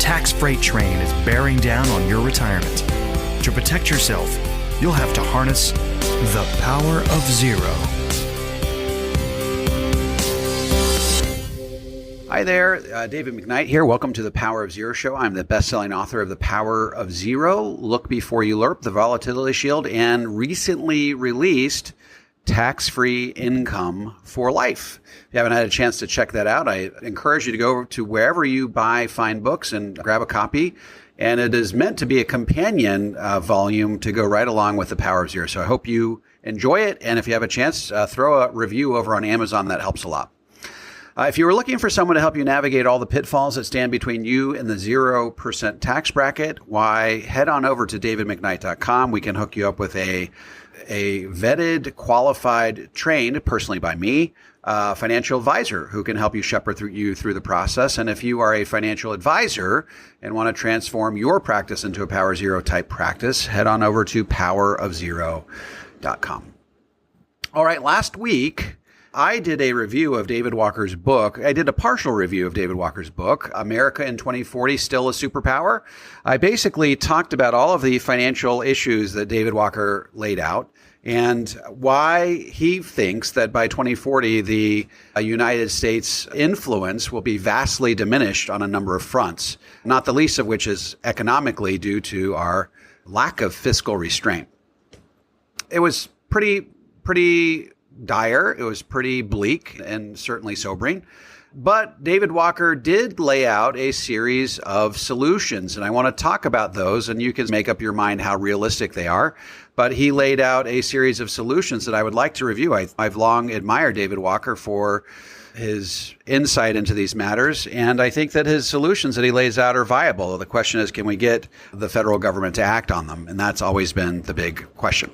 tax freight train is bearing down on your retirement. To protect yourself, you'll have to harness the power of zero. Hi there, David McKnight here. Welcome to the Power of Zero show. I'm the best-selling author of The Power of Zero, Look Before You Lerp, The Volatility Shield, and recently released Tax-Free Income for Life. If you haven't had a chance to check that out, I encourage you to go to wherever you buy fine books and grab a copy. And it is meant to be a companion volume to go right along with The Power of Zero. So I hope you enjoy it. And if you have a chance, throw a review over on Amazon. That helps a lot. If you were looking for someone to help you navigate all the pitfalls that stand between you and the 0% tax bracket, why, head on over to davidmcknight.com. We can hook you up with a vetted, qualified, trained, personally by me, financial advisor who can help you shepherd you through the process. And if you are a financial advisor and want to transform your practice into a Power Zero type practice, head on over to powerofzero.com. All right, last week, I did a review of David Walker's book. I did a partial review of David Walker's book, America in 2040, Still a Superpower. I basically talked about all of the financial issues that David Walker laid out and why he thinks that by 2040, the United States influence will be vastly diminished on a number of fronts, not the least of which is economically due to our lack of fiscal restraint. It was pretty dire. It was pretty bleak and certainly sobering. But David Walker did lay out a series of solutions, and I want to talk about those, and you can make up your mind how realistic they are. But he laid out a series of solutions that I would like to review. I've long admired David Walker for his insight into these matters, and I think that his solutions that he lays out are viable. The question is, can we get the federal government to act on them? And that's always been the big question.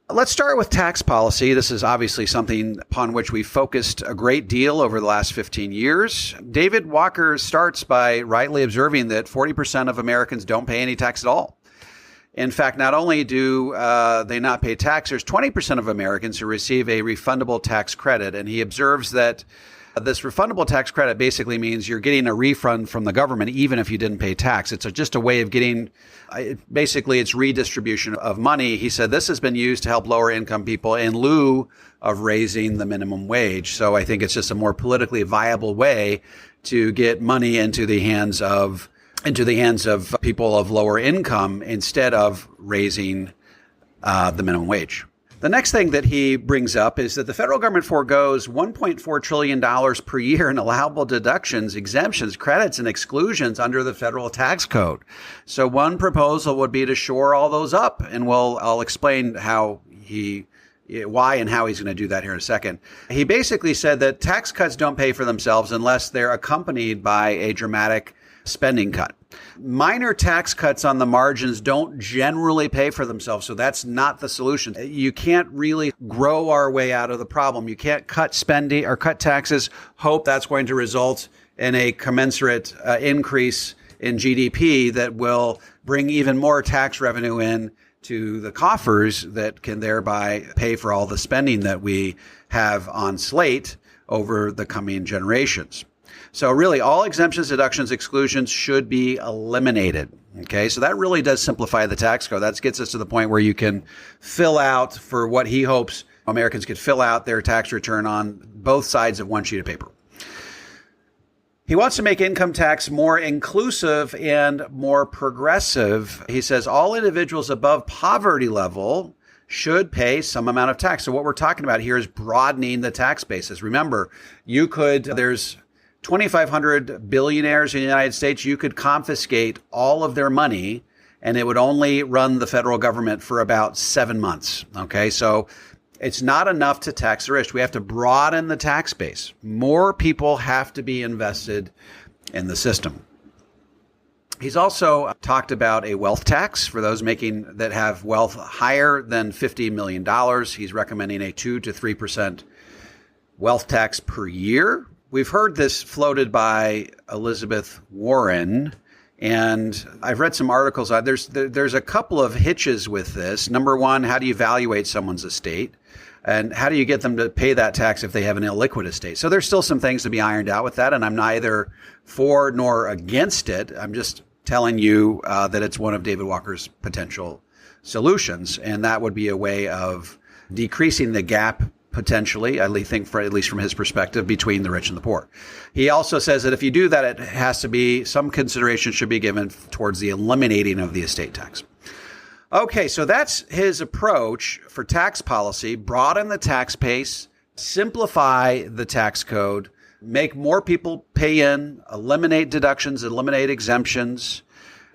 Let's start with tax policy. This is obviously something upon which we focused a great deal over the last 15 years. David Walker starts by rightly observing that 40% of Americans don't pay any tax at all. In fact, not only do they not pay tax, there's 20% of Americans who receive a refundable tax credit. And he observes that this refundable tax credit basically means you're getting a refund from the government even if you didn't pay tax. It's just a way of getting, basically it's redistribution of money. He said this has been used to help lower income people in lieu of raising the minimum wage. So I think it's just a more politically viable way to get money into the hands of people of lower income instead of raising the minimum wage. The next thing that he brings up is that the federal government forgoes $1.4 trillion per year in allowable deductions, exemptions, credits, and exclusions under the federal tax code. So one proposal would be to shore all those up, and I'll explain why and how he's going to do that here in a second. He basically said that tax cuts don't pay for themselves unless they're accompanied by a dramatic spending cut. Minor tax cuts on the margins don't generally pay for themselves, so that's not the solution. You can't really grow our way out of the problem. You can't cut spending or cut taxes, hope that's going to result in a commensurate increase in GDP that will bring even more tax revenue in to the coffers that can thereby pay for all the spending that we have on slate over the coming generations. So really, all exemptions, deductions, exclusions should be eliminated. Okay, so that really does simplify the tax code. That gets us to the point where you can fill out for what he hopes Americans could fill out their tax return on both sides of one sheet of paper. He wants to make income tax more inclusive and more progressive. He says all individuals above poverty level should pay some amount of tax. So what we're talking about here is broadening the tax basis. Remember, there's 2,500 billionaires in the United States. You could confiscate all of their money and it would only run the federal government for about 7 months. Okay, so it's not enough to tax the rich. We have to broaden the tax base. More people have to be invested in the system. He's also talked about a wealth tax for those that have wealth higher than $50 million. He's recommending a 2 to 3% wealth tax per year. We've heard this floated by Elizabeth Warren, and I've read some articles. There's a couple of hitches with this. Number one, how do you evaluate someone's estate? And how do you get them to pay that tax if they have an illiquid estate? So there's still some things to be ironed out with that, and I'm neither for nor against it. I'm just telling you that it's one of David Walker's potential solutions, and that would be a way of decreasing the gap potentially, I think, at least from his perspective, between the rich and the poor. He also says that if you do that, it has to be, some consideration should be given towards the eliminating of the estate tax. Okay, so that's his approach for tax policy: broaden the tax base, simplify the tax code, make more people pay in, eliminate deductions, eliminate exemptions,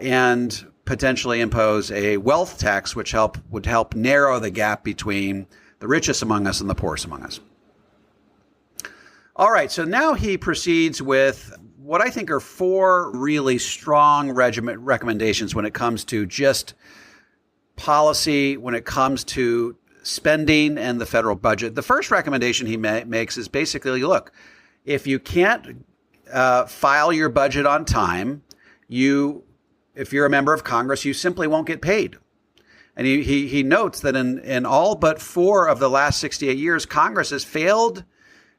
and potentially impose a wealth tax, which would help narrow the gap between the richest among us and the poorest among us. All right, so now he proceeds with what I think are 4 really strong recommendations when it comes to just policy, when it comes to spending and the federal budget. The first recommendation he makes is basically, look, if you can't file your budget on time, if you're a member of Congress, you simply won't get paid. And he notes that in all but 4 of the last 68 years, Congress has failed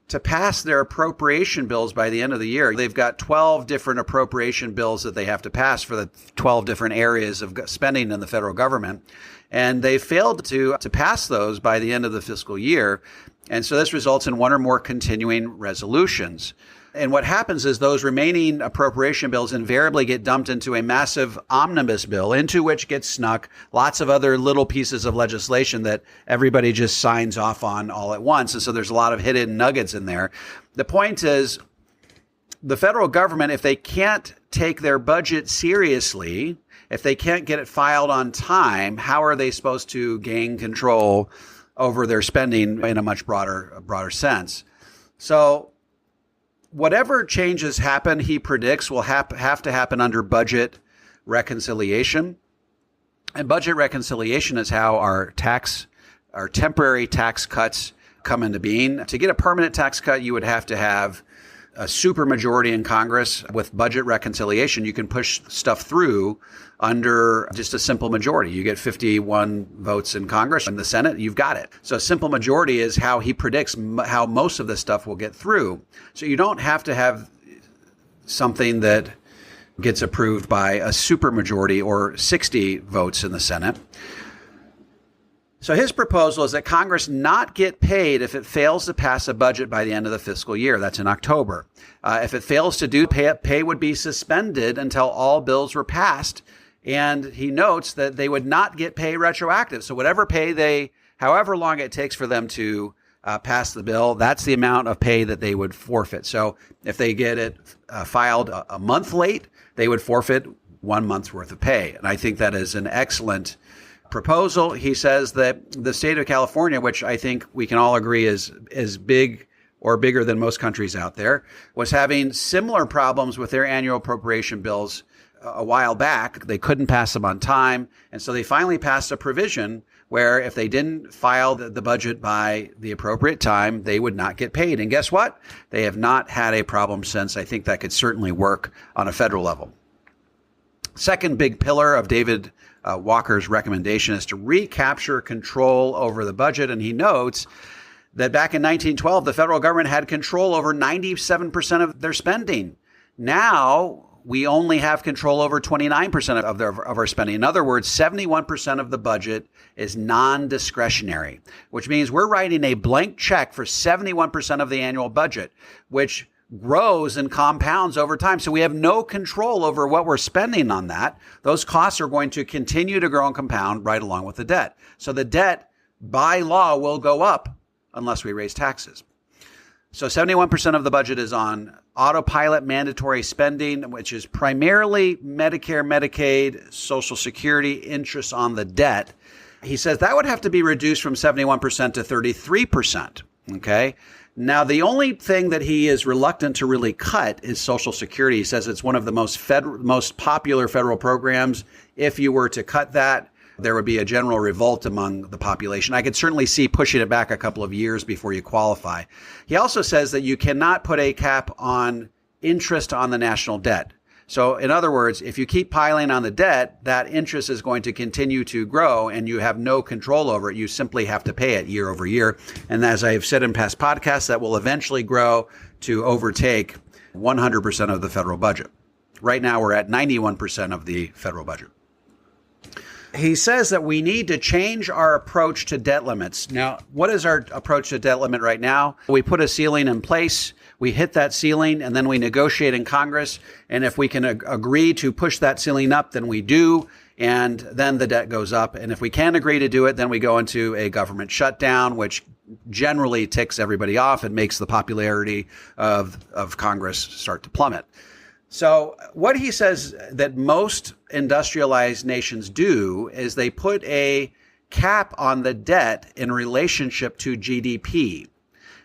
to pass their appropriation bills by the end of the year. They've got 12 different appropriation bills that they have to pass for the 12 different areas of spending in the federal government. And they failed to pass those by the end of the fiscal year. And so this results in 1 or more continuing resolutions. And what happens is those remaining appropriation bills invariably get dumped into a massive omnibus bill, into which gets snuck lots of other little pieces of legislation that everybody just signs off on all at once. And so there's a lot of hidden nuggets in there. The point is, the federal government, if they can't take their budget seriously, if they can't get it filed on time, how are they supposed to gain control over their spending in a much broader sense? So whatever changes happen, he predicts, will have to happen under budget reconciliation. And budget reconciliation is how our temporary tax cuts come into being. To get a permanent tax cut, you would have to have a supermajority in Congress. With budget reconciliation, you can push stuff through under just a simple majority. You get 51 votes in Congress. In the Senate, you've got it. So a simple majority is how he predicts how most of this stuff will get through. So you don't have to have something that gets approved by a supermajority or 60 votes in the Senate. So his proposal is that Congress not get paid if it fails to pass a budget by the end of the fiscal year. That's in October. If it fails to do, pay would be suspended until all bills were passed. And he notes that they would not get pay retroactive. So whatever pay however long it takes for them to pass the bill, that's the amount of pay that they would forfeit. So if they get it filed a month late, they would forfeit 1 month's worth of pay. And I think that is an excellent proposal. He says that the state of California, which I think we can all agree is big or bigger than most countries out there, was having similar problems with their annual appropriation bills a while back. They couldn't pass them on time. And so they finally passed a provision where if they didn't file the budget by the appropriate time, they would not get paid. And guess what? They have not had a problem since. I think that could certainly work on a federal level. Second big pillar of David Walker's recommendation is to recapture control over the budget. And he notes that back in 1912, the federal government had control over 97% of their spending. Now we only have control over 29% of our spending. In other words, 71% of the budget is non-discretionary, which means we're writing a blank check for 71% of the annual budget, which grows and compounds over time. So we have no control over what we're spending on that. Those costs are going to continue to grow and compound right along with the debt. So the debt by law will go up unless we raise taxes. So 71% of the budget is on autopilot mandatory spending, which is primarily Medicare, Medicaid, Social Security, interest on the debt. He says that would have to be reduced from 71% to 33%. Okay. Now, the only thing that he is reluctant to really cut is Social Security. He says it's one of the most popular federal programs. If you were to cut that, there would be a general revolt among the population. I could certainly see pushing it back a couple of years before you qualify. He also says that you cannot put a cap on interest on the national debt. So in other words, if you keep piling on the debt, that interest is going to continue to grow and you have no control over it. You simply have to pay it year over year. And as I've said in past podcasts, that will eventually grow to overtake 100% of the federal budget. Right now, we're at 91% of the federal budget. He says that we need to change our approach to debt limits. Now, what is our approach to debt limit right now? We put a ceiling in place. We hit that ceiling and then we negotiate in Congress. And if we can agree to push that ceiling up, then we do. And then the debt goes up. And if we can't agree to do it, then we go into a government shutdown, which generally ticks everybody off and makes the popularity of Congress start to plummet. So what he says that most industrialized nations do is they put a cap on the debt in relationship to GDP.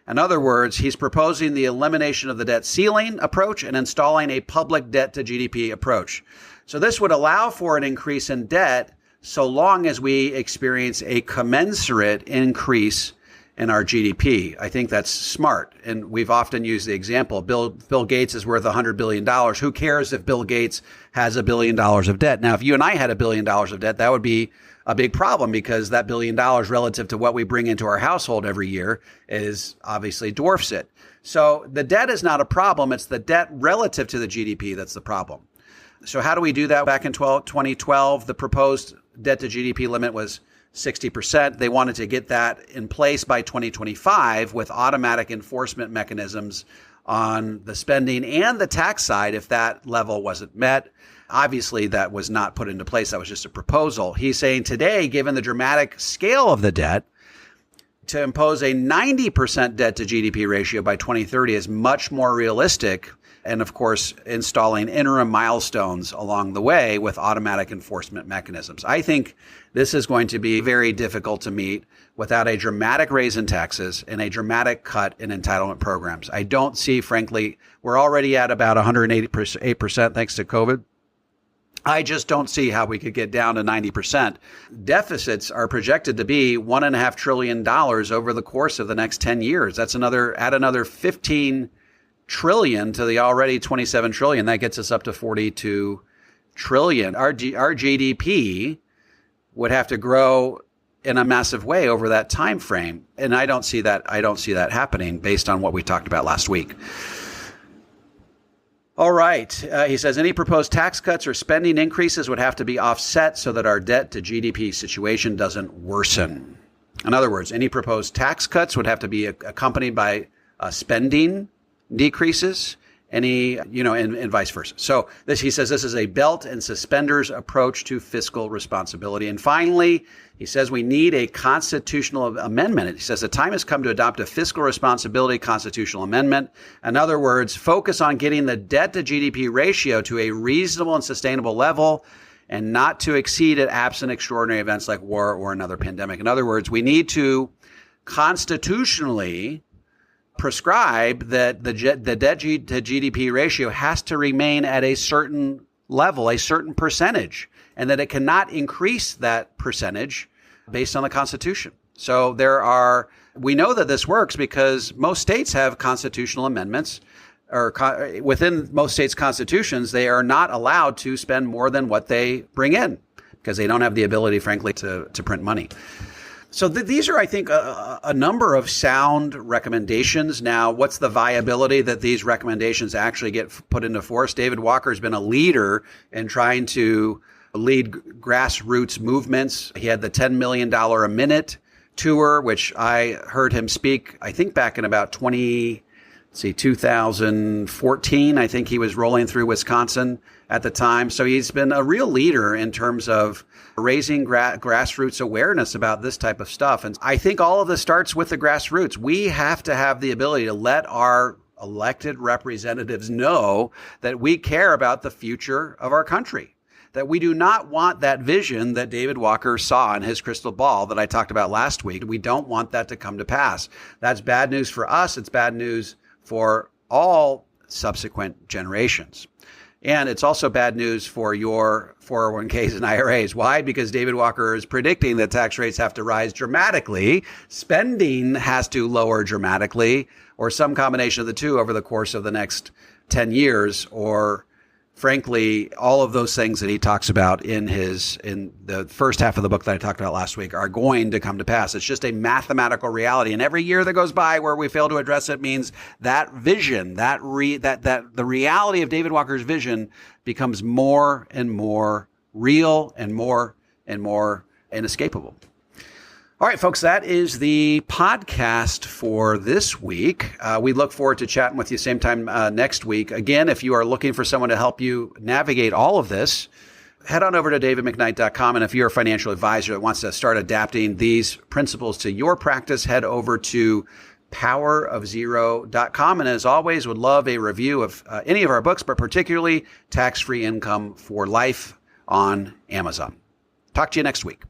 In other words, he's proposing the elimination of the debt ceiling approach and installing a public debt to GDP approach. So this would allow for an increase in debt so long as we experience a commensurate increase in our GDP. I think that's smart. And we've often used the example, Bill Gates is worth $100 billion. Who cares if Bill Gates has $1 billion of debt? Now, if you and I had $1 billion of debt, that would be a big problem because that $1 billion relative to what we bring into our household every year is obviously dwarfs it. So the debt is not a problem. It's the debt relative to the GDP that's the problem. So how do we do that? Back in 2012, the proposed debt to GDP limit was 60%. They wanted to get that in place by 2025 with automatic enforcement mechanisms on the spending and the tax side if that level wasn't met. Obviously, that was not put into place. That was just a proposal. He's saying today, given the dramatic scale of the debt, to impose a 90% debt to GDP ratio by 2030 is much more realistic. And of course, installing interim milestones along the way with automatic enforcement mechanisms. I think this is going to be very difficult to meet without a dramatic raise in taxes and a dramatic cut in entitlement programs. I don't see, frankly, we're already at about 188% thanks to COVID. I just don't see how we could get down to 90%. Deficits are projected to be $1.5 trillion over the course of the next 10 years. That's another 15 trillion to the already 27 trillion. That gets us up to 42 trillion. Our GDP would have to grow in a massive way over that time frame. And I don't see that happening based on what we talked about last week. All right. He says any proposed tax cuts or spending increases would have to be offset so that our debt to GDP situation doesn't worsen. In other words, any proposed tax cuts would have to be accompanied by spending decreases, and vice versa. So he says this is a belt and suspenders approach to fiscal responsibility. And finally, he says we need a constitutional amendment. He says the time has come to adopt a fiscal responsibility constitutional amendment. In other words, focus on getting the debt to GDP ratio to a reasonable and sustainable level and not to exceed it absent extraordinary events like war or another pandemic. In other words, we need to constitutionally prescribe that the debt to GDP ratio has to remain at a certain level, a certain percentage, and that it cannot increase that percentage based on the Constitution. So we know that this works because most states have constitutional amendments, or within most states' constitutions, they are not allowed to spend more than what they bring in because they don't have the ability, frankly, to print money. So these are, I think, a number of sound recommendations. Now, what's the viability that these recommendations actually get put into force? David Walker has been a leader in trying to lead grassroots movements. He had the $10 million a minute tour, which I heard him speak, I think, back in about 2014. I think he was rolling through Wisconsin at the time. So he's been a real leader in terms of raising grassroots awareness about this type of stuff. And I think all of this starts with the grassroots. We have to have the ability to let our elected representatives know that we care about the future of our country, that we do not want that vision that David Walker saw in his crystal ball that I talked about last week. We don't want that to come to pass. That's bad news for us. It's bad news for all subsequent generations. And it's also bad news for your 401ks and IRAs. Why? Because David Walker is predicting that tax rates have to rise dramatically, spending has to lower dramatically, or some combination of the two over the course of the next 10 years, or frankly, all of those things that he talks about in the first half of the book that I talked about last week are going to come to pass. It's just a mathematical reality. And every year that goes by where we fail to address it means that vision, that the reality of David Walker's vision becomes more and more real and more inescapable. All right, folks, that is the podcast for this week. We look forward to chatting with you same time next week. Again, if you are looking for someone to help you navigate all of this, head on over to davidmcknight.com. And if you're a financial advisor that wants to start adapting these principles to your practice, head over to powerofzero.com. And as always, would love a review of any of our books, but particularly Tax-Free Income for Life on Amazon. Talk to you next week.